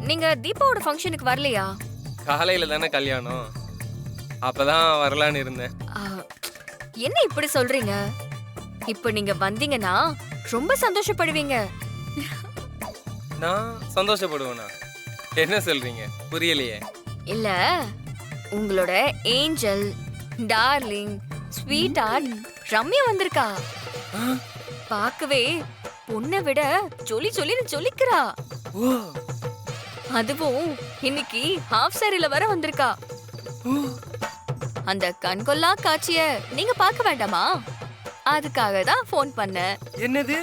நீங்க தீபாவோட ஃபங்க்ஷனுக்கு வரலையா? காலையில தானே கல்யாணம், அப்பதான் வரலான்னு இருந்தேன். ஆ, என்ன இப்படி சொல்றீங்க? இப்போ நீங்க வந்தீங்கன்னா ரொம்ப சந்தோஷப்படுவீங்க. நான் சந்தோஷப்படுவேனா? என்ன சொல்றீங்க? புரியலையே. இல்ல, உங்களோட angel, darling, sweetheart Ramya வந்திருக்கா. பார்க்கவே பொண்ணை விட ஜொலி ஜொலின்னு ஜொலிக்கிறா. ஓ, அதுவும் இன்னைக்கு ஹாஃப் சாரில வர வந்திருக்கா. அந்த கண்கொள்ளா காட்சிய நீங்க பார்க்க வேண்டாமா? அதுக்காக தான் ஃபோன் பண்ணேன். என்னது?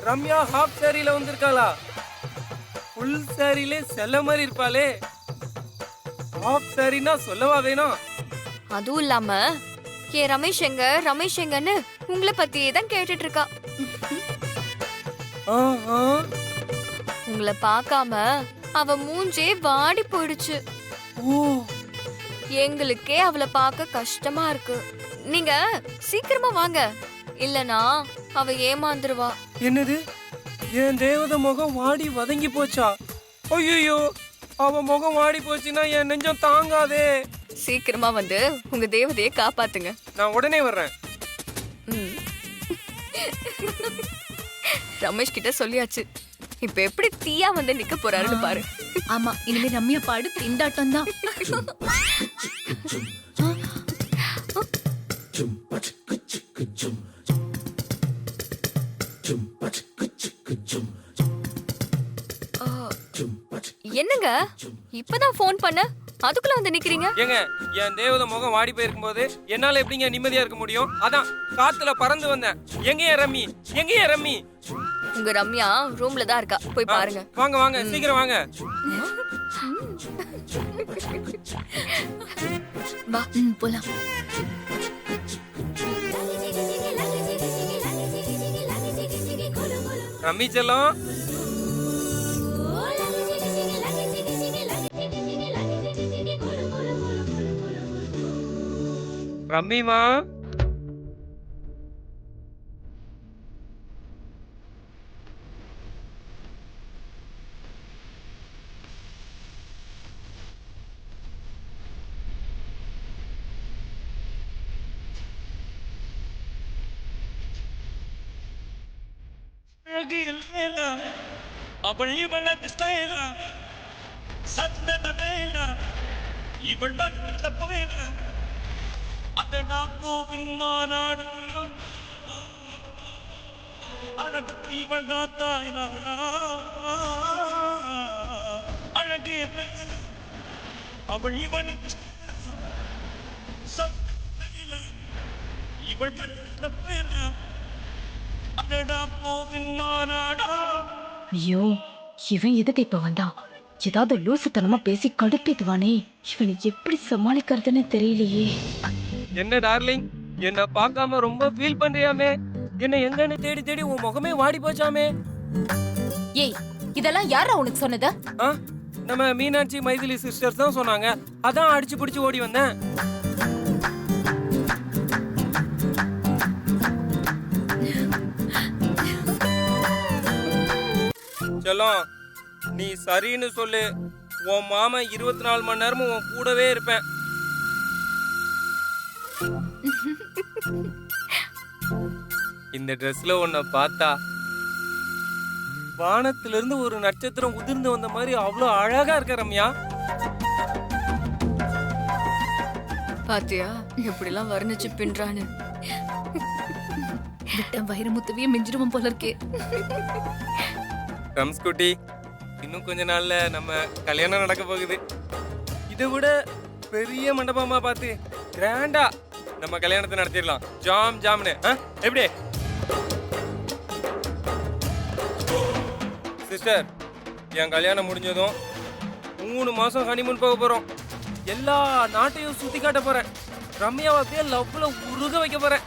ரம்யா ஹாஃப் சாரியில வந்திருக்காளா? ஃபுல் சாரியிலே செல்ல மாதிரி இருப்பாளே. ஹாஃப் சாரினா சொல்லவா வேணும்? அதுவும் இல்லாம ரமேஷ் எங்க ரமேஷ் எங்கன்னு உங்களை பத்தியே தான் கேட்டுட்டு இருக்கா. உங்களை பார்க்காம அவ மூஞ்சே வாடி போயிடுச்சு. எங்களுக்கே அவளை பார்க்க கஷ்டமா இருக்கு. நீங்க சீக்கிரமா வாங்க, இல்லனா அவ ஏமாந்துருவா. என்னது? என் தேவத முகம் வாடி வதங்கி போச்சா? ஐயோ, அவ முகம் வாடி போச்சுன்னா என் நெஞ்சம் தாங்காதே. சீக்கிரமா வந்து உங்க தேவதையை காப்பாத்துங்க. நான் உடனே வர்றேன். ரமேஷ் கிட்ட சொல்லியாச்சு. இப்ப எப்படி தீயா வந்து நிக்க போறாருன்னு பாரு. ஆமா, இனிமே ரம்யா பாடு திண்டாட்டம் தான். என்னங்க இப்பதான் ஃபோன் பண்ண, அதுக்குள்ள வந்து நிக்கிறீங்க? ஏங்க, என் தேவத முகம் வாடி போயிருக்கும் போது என்னால எப்படிங்க நிம்மதியா இருக்க முடியும்? அதான் காத்துல பறந்து வந்தேன். எங்க என் ரம்மி? எங்க என் ரம்மி? உங்க ரம்யா ரூம்ல தான் இருக்கா, போய் பாருங்க. வாங்க வாங்க, சீக்கிரம் வாங்க. வா போலாம். ரம்மி செல்லம், ரம்மிமா, ஐயோ, இவன் எதுக்கு இப்ப வந்தான்? ஏதாவது லூசுத்தனமா பேசி கடுப்பேத்துவானே. இவனை எப்படி சமாளிக்கிறதுன்னு தெரியலையே. என்ன டார்லிங், என்ன பார்க்காம ரொம்ப ஃபீல் பண்றியாமே? என்ன எங்கன்னு தேடி தேடி உன் முகமே வாடி போச்சாமே. ஏய், இதெல்லாம் யாரா உனக்கு சொன்னது? நம்ம மீனாட்சி மைதிலி சிஸ்டர்ஸ் தான் சொன்னாங்க. அதான் அடிச்சு பிடிச்சு ஓடி வந்தேன். செல்லம், நீ சரின்னு சொல்லு. உன் மாமா 24 மணி நேரமும் உன் கூடவே இருப்பேன். இந்த ட்ரெஸ்ல உன்னை பார்த்தா வானத்திலிருந்து ஒரு நட்சத்திரம் உதிர்ந்து வந்த மாதிரி அவ்வளவு அழகா இருக்க ரம்யா. பாத்தியா எப்படி எல்லாம் வர்ணிச்சு பின்றான்னு? விட்ட வைரமுத்துவியே மிஞ்சிருவோம் போல இருக்கே. ரம்ஸ் குட்டி, இன்னும் கொஞ்ச நாள்ல நம்ம கல்யாணம் நடக்க போகுது. இதை விட பெரிய மண்டபமா பார்த்து கிராண்டா நம்ம கல்யாணத்தை நடத்திடலாம். ஜாம் ஜாம்னு. எப்படி சிஸ்டர்? என் கல்யாணம் முடிஞ்சதும் 3 மாசம் ஹனிமூன் போக போறோம். எல்லா நாட்டையும் சுத்தி காட்ட போறேன். ரம்யாவை அப்படியே லவ்ல உருக வைக்க போறேன்.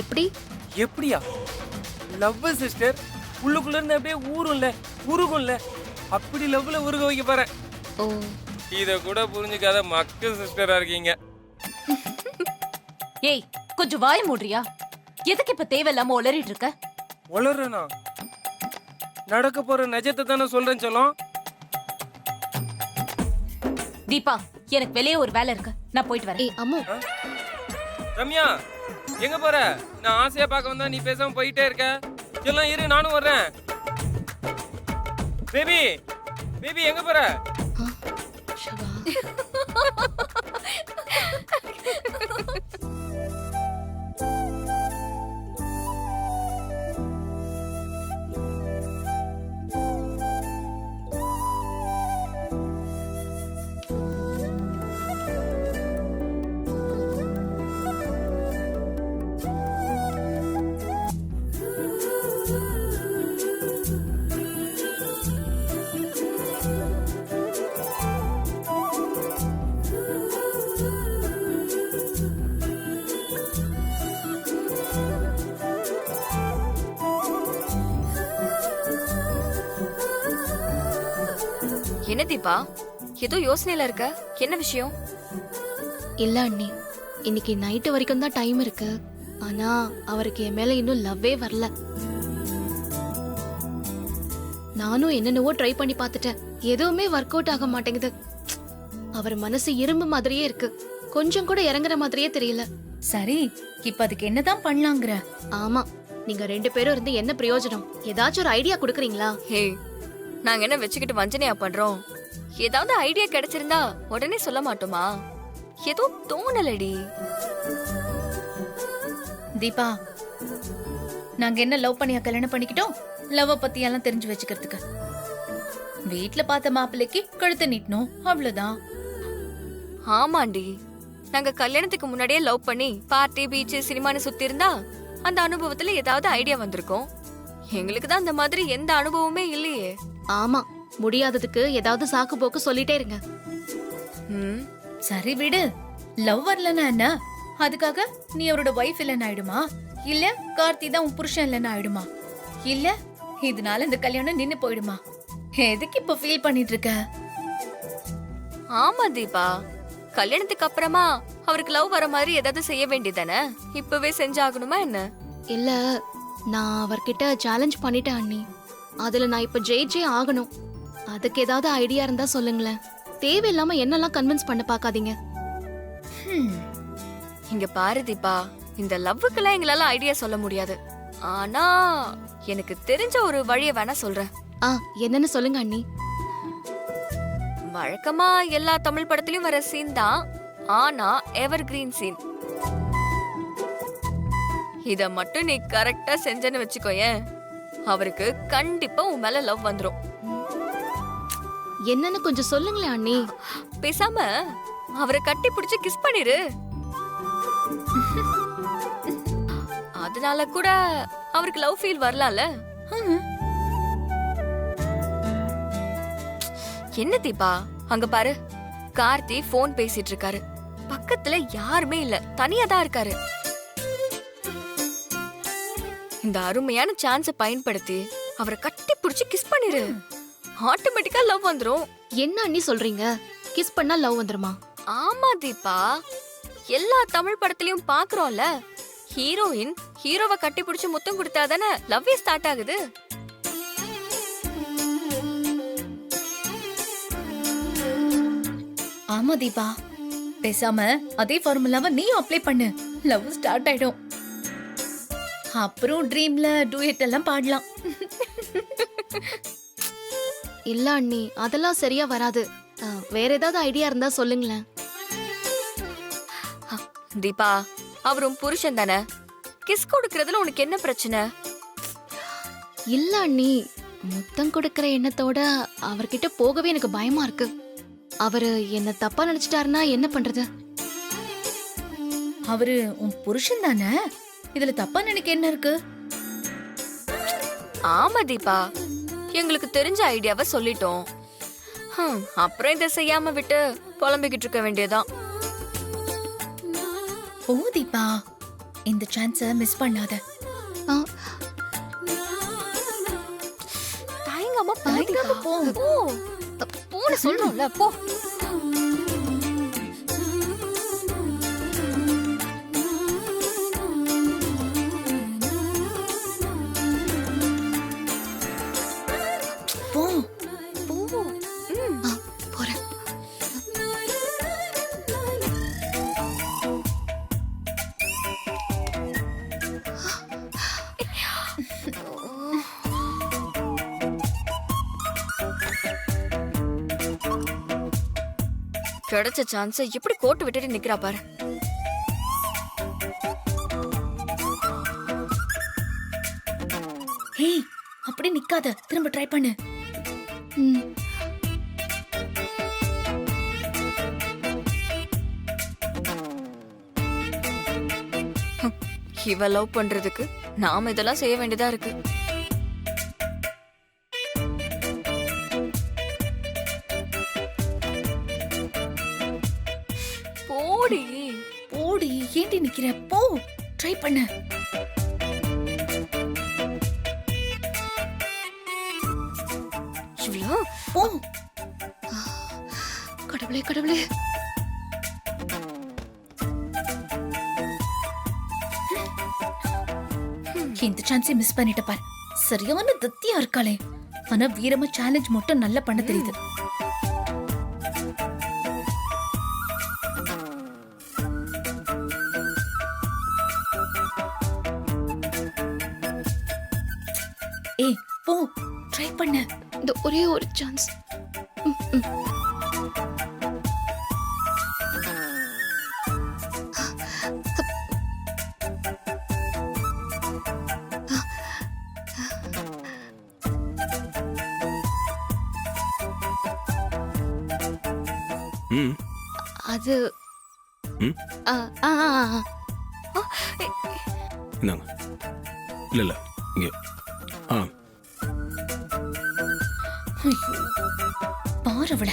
எப்படி? எப்படியா? லவ் சிஸ்டர், உள்ளுக்குள்ள இருந்து அப்படியே ஊரும்ல, உருகும்ல, அப்படி லவ்ல உருக வைக்க போறேன். ஓ, இத கூட புரிஞ்சுக்காத மக்கள் சிஸ்டரா இருக்கீங்க. ஏய், கொஞ்சம் வாய மூடுறியா? எதுக்கு இப்ப தேவையில்லாம உளறிட்டு இருக்க? உளறனா? நடக்க போற நிஜத்தை தானே சொல்றேன் சொல்லும். தீபா, எனக்கு வெளியே ஒரு வேலை இருக்கு, நான் போயிட்டு வரேன். ஏய் அம்மு, ரம்யா எங்க போற? நான் ஆசையா பார்க்க வந்தா நீ பேசாம போயிட்டே இருக்க. எல்லாம் இரு, நானும் வர்றேன். பேபி பேபி எங்க போற? ஷபா. என்ன தீபா, ஏதோ யோசனையில இருக்க, என்ன விஷயம்? இல்ல அண்ணி, இன்னைக்கு நைட்டு வரைக்கும் தான் டைம் இருக்கு. ஆனா அவருக்கு என் மேல இன்னும் லவ்வே வரல. நானும் என்னென்னவோ ட்ரை பண்ணி பார்த்துட்டேன், எதுவுமே ஒர்க் அவுட் ஆக மாட்டேங்குது. அவர் மனசு இரும்பு மாதிரியே இருக்கு, கொஞ்சம் கூட இறங்குற மாதிரியே தெரியல. சரி, இப்ப அதுக்கு என்னதான் பண்ணலாங்கிற? ஆமா, நீங்க 2 பேரும் இருந்து என்ன பிரயோஜனம்? ஏதாச்சும் ஒரு ஐடியா கொடுக்குறீங்களா? ஹே, நாங்க என்ன வச்சுக்கிட்டு வஞ்சனையா பண்றோம்? ஏதாவது ஐடியா கிடைச்சிருந்தா உடனே சொல்ல மாட்டோமா? ஏதோ தோணலடி. தீபா, நாங்க என்ன லவ் பண்ணியா கல்யாணம் பண்ணிக்கிட்டோம்? லவ் பத்தி எல்லாம் தெரிஞ்சு வச்சுக்கிறதுக்கு. வீட்ல பார்த்த மாப்பிள்ளைக்கு கழுத்தை நீட்டணும், அவ்வளவுதான். ஆமாண்டி, நாங்க கல்யாணத்துக்கு முன்னாடியே லவ் பண்ணி பார்ட்டி பீச் சினிமான்னு சுத்தி இருந்தா அந்த அனுபவத்துல ஏதாவது ஐடியா வந்திருக்கும். எங்களுக்கு தான் அந்த மாதிரி எந்த அனுபவமே இல்லையே. ஆமா, முடியாததுக்கு ஏதாவது சாக்கு போக்கு சொல்லிட்டே இருங்க. ம், சரி விடு, லவ் வரலன்னா என்ன? அதுக்காக நீ அவரோட வைஃப் இல்லைன்னு ஆயிடுமா? இல்ல கார்த்தி தான் உன் புருஷன் இல்லைன்னு ஆயிடுமா? இல்ல இதனால இந்த கல்யாணம் நின்னு போயிடுமா? எதுக்கு இப்ப ஃபீல் பண்ணிட்டு இருக்க? ஆமா தீபா, கல்யாணத்துக்கு அப்புறமா அவருக்கு லவ் வர மாதிரி ஏதாவது செய்ய வேண்டியதானே? இப்பவே செஞ்சாகணுமா என்ன? இல்ல, நான் அவர்கிட்ட சேலஞ்ச் பண்ணிட்டேன் அண்ணி. அதுல நான் இப்ப ஜெயிச்சே ஆகணும். அதுக்கு ஏதாவது ஐடியா இருந்தா சொல்லுங்களேன். தேவையில்லாம என்னெல்லாம் கன்வின்ஸ் பண்ண பாக்காதீங்க. இங்க பாரு தீபா, இந்த லவ்வுக்கெல்லாம் எங்களால ஐடியா சொல்ல முடியாது. ஆனா எனக்கு தெரிஞ்ச ஒரு வழிய வேணா சொல்றேன். என்னன்னு சொல்லுங்க அண்ணி. வழக்கமா எல்லா தமிழ் படத்துலயும் வர சீன் தான், ஆனா எவர் கிரீன் சீன். இத மட்டும் நீ கரெக்டா செஞ்சன்னு வச்சுக்கோயேன், அவருக்கு கண்டிப்பா உன் மேல லவ் வந்துரும். என்னன்னு கொஞ்சம் சொல்லுங்களேன் அண்ணி. பேசாம அவரை கட்டி பிடிச்சு கிஸ் பண்ணிரு. அதனால கூட அவருக்கு லவ் ஃபீல் வரலாம்ல. என்ன தீபா, அங்க பாரு, கார்த்தி போன் பேசிட்டு இருக்காரு. பக்கத்துல யாருமே இல்ல, தனியா தான் இருக்காரு. இந்த அருமையான சான்ஸ பயன்படுத்தி அவரை கட்டி பிடிச்சு கிஸ் பண்ணிரு. ஆட்டோமேட்டிக்கா லவ் வந்துரும். என்ன அண்ணி சொல்றீங்க? கிஸ் பண்ணா லவ் வந்துருமா? ஆமா தீபா, எல்லா தமிழ் படத்துலயும் பாக்குறோம்ல, ஹீரோயின் ஹீரோவை கட்டி பிடிச்சு முத்தம் கொடுத்தாதானே லவ்வே ஸ்டார்ட் ஆகுது. ஆமா தீபா, பேசாம அதே ஃபார்முலாவை நீயும் அப்ளை பண்ணு, லவ் ஸ்டார்ட் ஆயிடும். அப்புறம் ட்ரீம்ல டூயட் எல்லாம் பாடலாம். இல்ல அண்ணி, அதெல்லாம் சரியா வராது. வேற ஏதாவது ஐடியா இருந்தா சொல்லுங்களேன். தீபா, அவரும் புருஷன் தானே, கிஸ் கொடுக்கறதுல உனக்கு என்ன பிரச்சனை? இல்ல அண்ணி, முத்தம் கொடுக்கற எண்ணத்தோட அவர்கிட்ட போகவே எனக்கு பயமா இருக்கு. அவரு என்ன தப்பா நினைச்சிட்டாருன்னா என்ன பண்றது? அவரு உன் புருஷன் தானே, இதுல தப்பா நினைக்க என்ன இருக்கு? ஆமா தீபா, எங்களுக்கு தெரிஞ்ச ஐடியாவை சொல்லிட்டோம். அப்புறம் இதை செய்யாம விட்டு புலம்பிக்கிட்டு இருக்க வேண்டியதான். ஓ தீபா, இந்த சான்ஸ மிஸ் பண்ணாத. தயங்காம தயங்காம போ. போன சொல்றோம்ல, போ. போ போ. ம். போறேன். கிடைச்ச சான்ஸ் எப்படி கோட்டு விட்டுட்டு நிக்கிறா பாரு. ஹேய், அப்படி நிக்காத, திரும்ப ட்ரை பண்ணு. ம். இவ லவ் பண்றதுக்கு நாம இதெல்லாம் செய்ய வேண்டியதா இருக்கு. போடி. போடி, ஏண்டி நிக்கிற? போ, ட்ரை பண்ணு. இவ்ளோ போ. கடவுளே கடவுளே. இந்த சான்ஸை மிஸ் பண்ணிட்ட பாரு. சரியான தத்தியா இருக்காளே. ஆனா வீரமா சேலஞ்ச் மட்டும் நல்லா பண்ண தெரியுது. ஏய், போ, ட்ரை பண்ணு. இந்த ஒரே ஒரு சான்ஸ். ம் அது ம் ஆ, ஆ, ஆ, ஆ. இந்தாங்க. இல்லை இல்லை இங்கே. ஆ ஐயோ, பாரு அவள.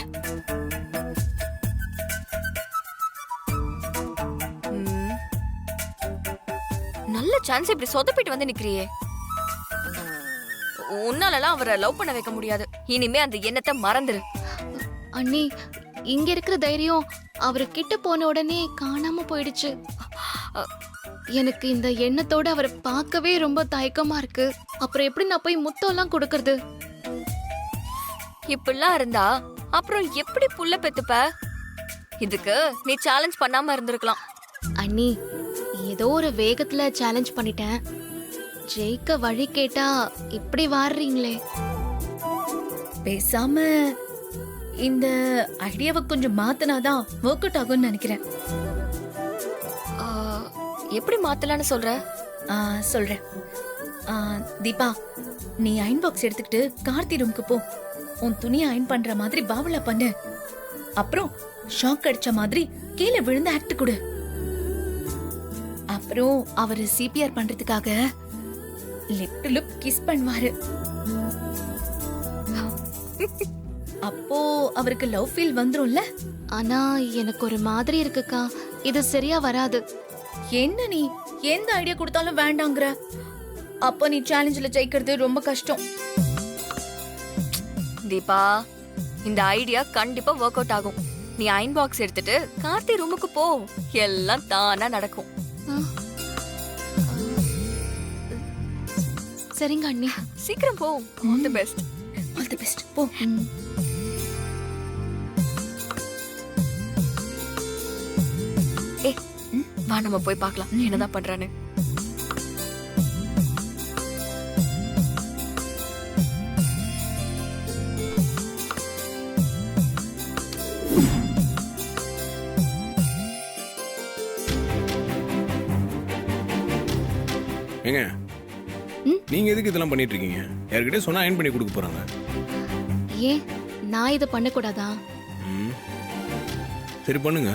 ம். நல்ல சான்ஸ் இப்படி சொதப்பிட்டு வந்து நிக்கிறியே. உன்னாலலாம் அவரை லவ் பண்ண வைக்க முடியாது. இனிமே அந்த எண்ணத்தை மறந்துரு. அண்ணி, இங்க இருக்கிற தைரியம் அவரு கிட்ட போன உடனே காணாம போயிடுச்சு. எனக்கு இந்த எண்ணத்தோட அவரை பார்க்கவே ரொம்ப தயக்கமா இருக்கு. அப்புறம் எப்படி நான் போய் முத்தம்லாம் கொடுக்கறது? இப்படிலாம் இருந்தா அப்புறம் எப்படி புள்ள பெத்துப்ப? இதுக்கு நீ சேலஞ்ச் பண்ணாம இருந்திருக்கலாம். அண்ணி, ஏதோ ஒரு வேகத்துல சேலஞ்ச் பண்ணிட்டேன். ஜெயிக்க வழி கேட்டா இப்படி வாடுறீங்களே. பேசாம இந்த ஐடியாவை கொஞ்சம் மாத்தினாதான் ஒர்க் அவுட் ஆகும்னு நினைக்கிறேன். ஆ, எப்படி மாத்தலான்னு சொல்ற? சொல்றேன். தீபா, நீ அயன் பாக்ஸ் எடுத்துக்கிட்டு கார்த்தி ரூமுக்கு போ. உன் துணியை அயன் பண்ற மாதிரி பாவலா பண்ணு. அப்புறம் ஷாக் அடிச்ச மாதிரி கீழே விழுந்து ஆக்ட் கொடு. அப்புறம் அவரு சிபிஆர் பண்றதுக்காக லிப் டு லிப் கிஸ் பண்ணுவாரு. அப்போ அவருக்கு லவ் ஃபீல் வந்துரும்ல. ஆனா எனக்கு ஒரு மாதிரி இருக்குக்கா. இது சரியா வராது. என்ன நீ எந்த ஐடியா கொடுத்தாலும் வேண்டாங்கற? அப்ப நீ சேலஞ்சில ஜெயிக்கிறது ரொம்ப கஷ்டம். தீபா, இந்த ஐடியா கண்டிப்பா ஒர்க் அவுட் ஆகும். நீ அயன் பாக்ஸ் எடுத்துட்டு கார்த்தி ரூமுக்கு போ. எல்லாம் தானா நடக்கும். ஆ. சரிங்க அண்ணி. சீக்கிரம் போ. All the best. All the best. போ. ம். வா, நம்ம போய் பார்க்கலாம் என்னதான் பண்றான்னு. ஏங்க ம்? நீங்க எதுக்கு இதெல்லாம் பண்ணிட்டு இருக்கீங்க? யார்கிட்ட சொன்னா அயன் பண்ணி கொடுக்க போறாங்க. ஏன் நான் இதை பண்ணக்கூடாதா? ம் சரி பண்ணுங்க.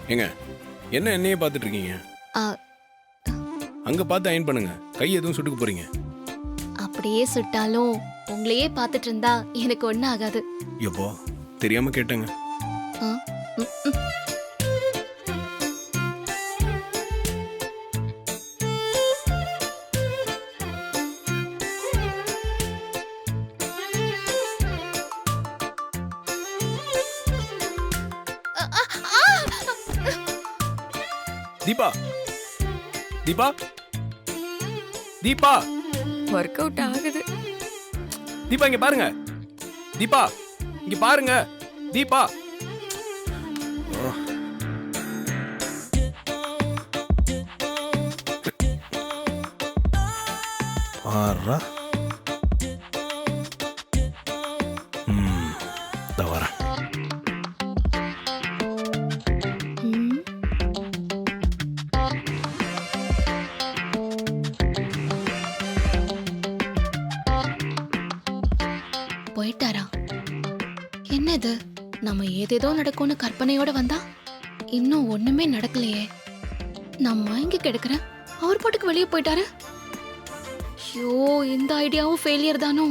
ஏங்க என்ன என்னையே பார்த்துட்டு இருக்கீங்க? ஆ, அங்க பார்த்து அயன் பண்ணுங்க. கை எதுவும் சுட்டுக்க போறீங்க? அப்படியே சுட்டாலும் உங்களையே பார்த்துட்டு இருந்தா எனக்கு ஒன்றும் ஆகாது. எப்போ தெரியாம கேட்டேங்க. ஆ, ம், ம். தீபா தீபா தீபா ஒர்க் அவுட் ஆகுது. தீபா இங்க பாருங்க. தீபா இங்க பாருங்க. தீபா ஆறா. வரேன். ம். போயிட்டாரா? என்னது, நம்ம ஏதேதோ நடக்கும்னு கற்பனையோட வந்தா இன்னும் ஒண்ணுமே நடக்கலையே. நான் மயங்கி கிடக்குறேன், அவர் பாட்டுக்கு வெளியே போயிட்டாரு. ஐயோ, இந்த ஐடியாவும் ஃபெயிலியர் தானோ.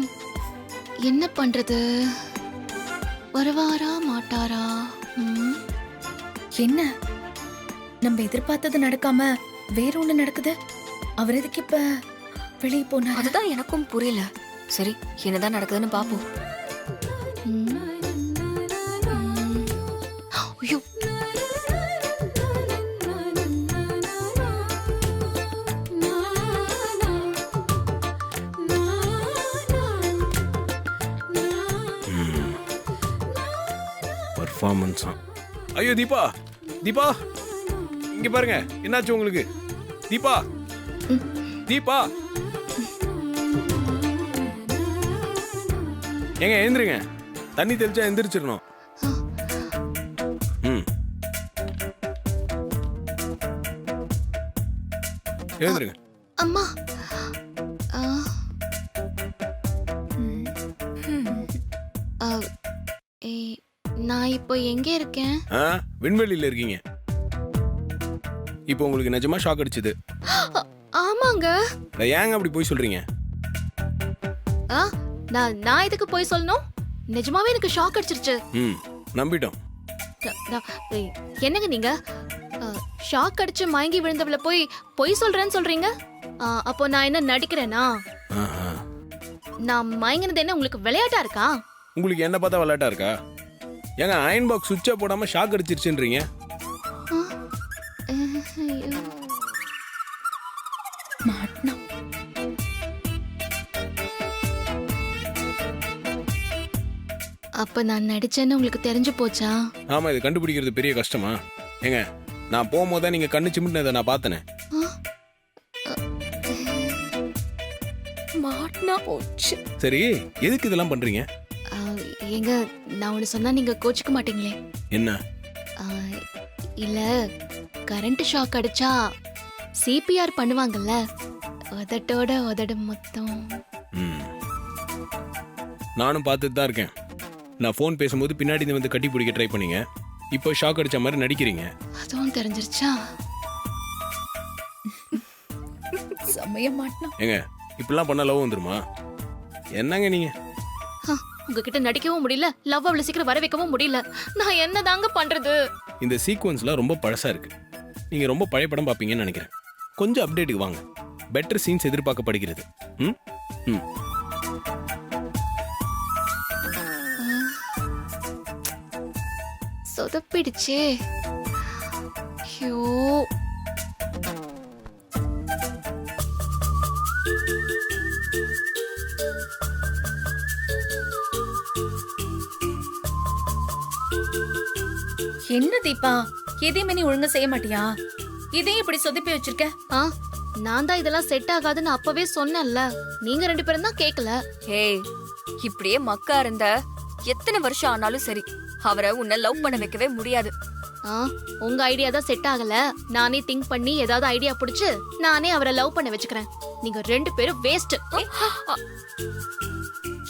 என்ன பண்றது? வருவாரா மாட்டாரா? ம். என்ன நம்ம எதிர்பார்த்தது நடக்காம வேற ஒண்ணு நடக்குது. அவர் எதுக்கு இப்ப வெளியே போனாரு? அதுதான் எனக்கும் புரியல. சரி, என்னதான் நடக்குதுன்னு பாப்போம். ம். ஐயோ, பர்ஃபார்மன்ஸா? ஐயோ தீபா தீபா இங்க பாருங்க. என்னாச்சு உங்களுக்கு? தீபா தீபா ஏங்க எழுந்துருங்க. தண்ணி தெளிச்சா எந்திரிச்சிடணும். ம் எழுந்துருங்க. அம்மா. ஆ. ஆ, ஏய், நான் இப்போ எங்க இருக்கேன்? விண்வெளியில இருக்கீங்க. இப்போ உங்களுக்கு நிஜமா ஷாக் அடிச்சது. ஆமாங்க. ஏங்க அப்படி போய் சொல்றீங்க? ஆ, நான் இதுக்கு போய் சொல்லணும்? நிஜமாவே எனக்கு ஷாக் அடிச்சிருச்சு. ம் நம்பிட்டோம். ஏய், என்னங்க நீங்க ஷாக் அடிச்சு மயங்கி விழுந்தவள போய் பொய் சொல்றேன்னு சொல்றீங்க? அப்போ நான் என்ன நடிக்கிறேனா? ஆஹா. நான் மயங்கினது என்ன உங்களுக்கு விளையாட்டா இருக்கா? உங்களுக்கு என்ன பார்த்தா விளையாட்டா இருக்கா? ஏங்க அயன் பாக்ஸ் சுவிட்சை போடாம ஷாக் அடிச்சிருச்சுன்றீங்க. ஐயோ. மாட்டினா அப்ப நான் நடிச்சேன்னு உங்களுக்கு தெரிஞ்சு போச்சா? ஆமா, இது கண்டுபிடிக்கிறது பெரிய கஷ்டமா? ஏங்க நான் போகும்போது நீங்க கண்ணு சிமிட்டினதை நான் பார்த்தனே. மாட்டினா போச்சு. சரி, எதுக்கு இதெல்லாம் பண்றீங்க? ஏங்க, நான் ஒண்ணு சொன்னா நீங்க கோச்சுக்க மாட்டீங்களே? என்ன? ஆ, இல்ல, கரண்ட் ஷாக் அடிச்சா சிபிஆர் பண்ணுவாங்கல்ல, உதட்டோட உதடு மொத்தம். ம். நானும் பார்த்துட்டு தான் இருக்கேன். நான் ஃபோன் பேசும்போது பின்னாடி வந்து கட்டி பிடிக்க ட்ரை பண்ணீங்க. இப்போ ஷாக் அடிச்ச மாதிரி நடிக்கிறீங்க. அதுவும் தெரிஞ்சிருச்சா? சமய மாட்டினா. ஏங்க இப்படிலாம் பண்ண லவ் வந்துருமா? என்னங்க நீங்க? உங்ககிட்ட நடிக்கவும் முடியல, லவ் அவ்வளவு சீக்கிரம் வர வைக்கவும் முடியல. நான் என்னதாங்க பண்றது? இந்த சீக்வன்ஸ்லாம் ரொம்ப பழசா இருக்கு. நீங்க ரொம்ப பழைய படம் பார்ப்பீங்கன்னு நினைக்கிறேன். கொஞ்சம் அப்டேட்டுக்கு வாங்க. பெட்டர் சீன்ஸ் எதிர்பார்க்கப்படுகிறது. ம் ம் சொதப்பிடுச்சே. ஐயோ. என்ன தீபா, எதையுமே நீ ஒழுங்கா செய்ய மாட்டியா? இதையும் இப்படி சொதப்பி வச்சிருக்க. ஆ, நான் தான் இதெல்லாம் செட் ஆகாதுன்னு அப்பவே சொன்னேன்ல. நீங்க ரெண்டு பேரும் தான் கேட்கல. ஏய், இப்படியே மக்கா இருந்த எத்தனை வருஷம் ஆனாலும் சரி, அவரை உன்னை லவ் பண்ண வைக்கவே முடியாது. ஆ, உங்க ஐடியா தான் செட் ஆகல. நானே திங்க் பண்ணி ஏதாவது ஐடியா புடிச்சு நானே அவரை லவ் பண்ண வச்சுக்கிறேன். நீங்க ரெண்டு பேரும் வேஸ்ட்.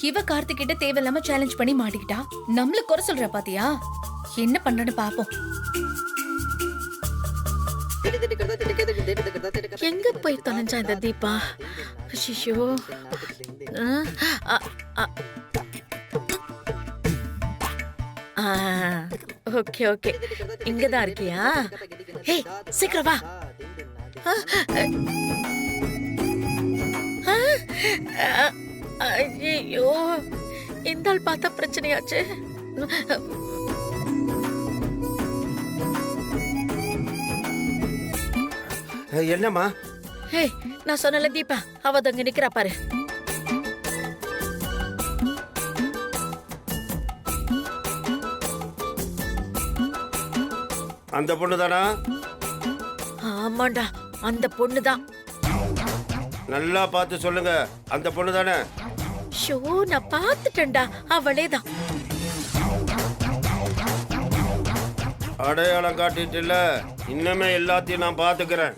இவ கார்த்திக் கிட்ட தேவையில்லாம சேலஞ்ச் பண்ணி மாட்டிக்கிட்டா. நம்மள குறை சொல்ற பாத்தியா? என்ன பண்றன்னு பாப்போம். எங்க போய் தொலைஞ்சா இந்த தீபா? ஐயோ. ஓகே ஓகே, இங்கதான் இருக்கியா? ஏய், சீக்கிரம் வா. ஐயோ, இந்த ஆள் பார்த்தா பிரச்சனையாச்சு. என்னம்மா? ஹே, நான் சொன்னல தீபா, அவ அங்க நிக்கிறா பாரு. அந்த பொண்ணு தானா? ஆமாண்டா, அந்த பொண்ணுதான். நல்லா பார்த்து சொல்லுங்க, அந்த பொண்ணு தானே? ஷோ, நான் பாத்துட்டேன்டா, அவளேதான். அடையாளம் காட்டிட்டு இல்ல, இன்னமே எல்லாத்தையும் நான் பாத்துக்கிறேன்.